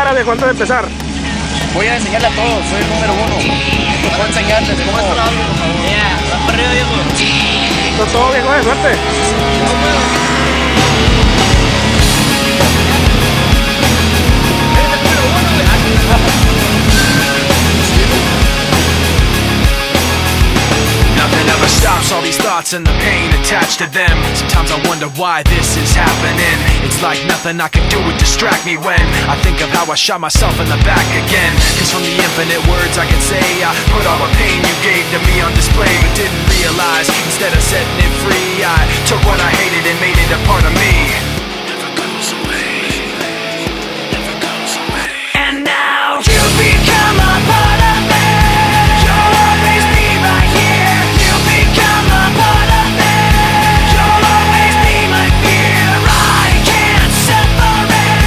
árabe cuando de empezar? Voy a enseñarle a todos, soy el número 1. Voy a enseñarles cómo. Va para arriba, viejo. Todo bien, joder, suerte. Nothing ever stops all these thoughts and the pain attached to them. Sometimes I wonder why this is happening. It's like nothing I can do would distract me when I think of how I shot myself in the back again. Cause from the infinite words I can say, I put all the pain you gave to me on display, but didn't realize instead of setting it free, I took what I hated and made it a part of me. Never goes away, never goes away. And now you become a part of me. You'll always be right here. You become a part of me. You'll always be my fear. I can't separate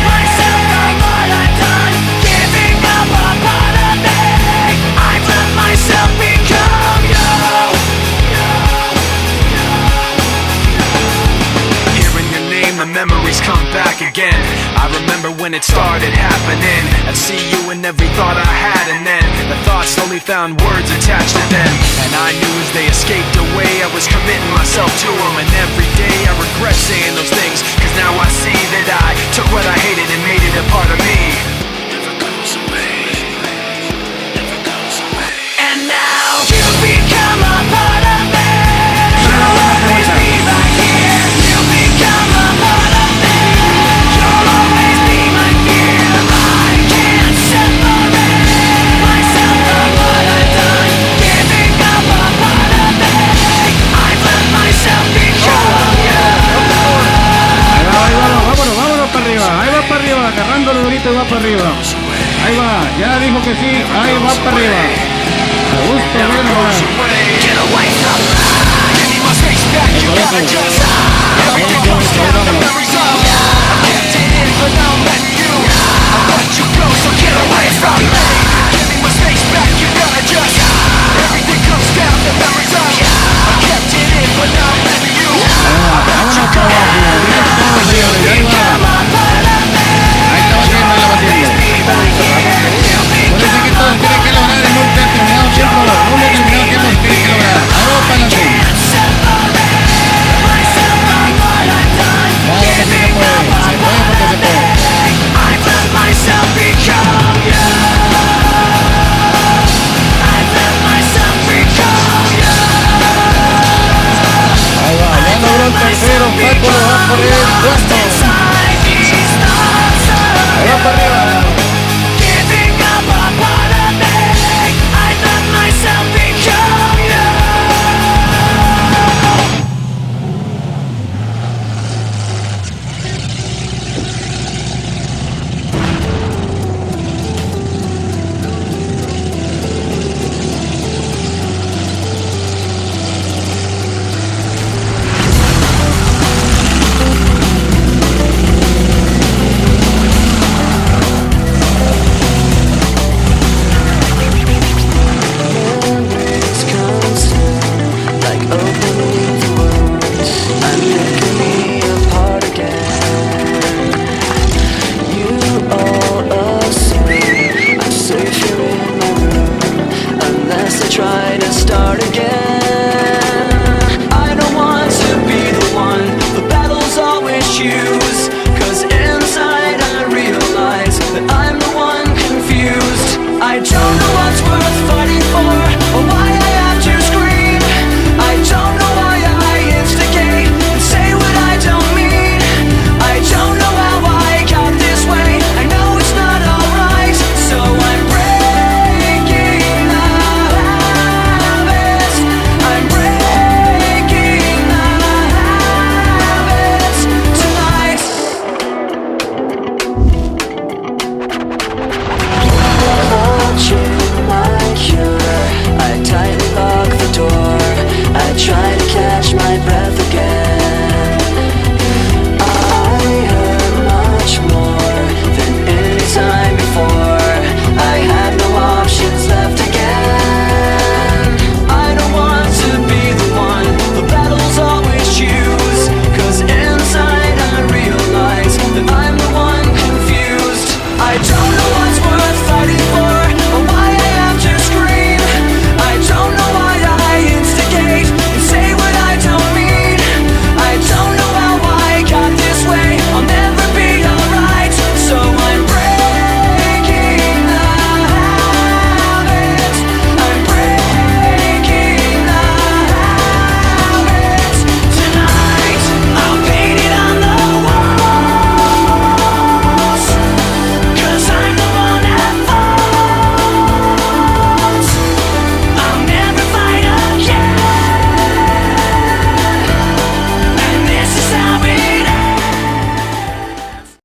myself from what I've done. Giving up a part of me. I've let myself become you. Hearing your name, the memories come back again. I remember when it started happening. I'd see you in every thought I had, and then the thoughts slowly found words attached to them. And I knew as they escaped away, I was committing myself to them. And every day I regret saying those things, cause now I see that I took what I hated and made it a part of me. Never goes away, never goes away. And now you become a part of me. You'll always be right here. You become a part of me. You'll always be my fear. I can't separate myself from what I've done. Giving up a part of me. I've let myself become you. Ahí va, vámonos para arriba. Ahí va para arriba, agarrándolo ahorita y va para arriba. Ahí va, ya dijo que sí, ahí va para arriba. A gusto, bueno. Get away from me. Any more space back, you gotta just. Everything comes down.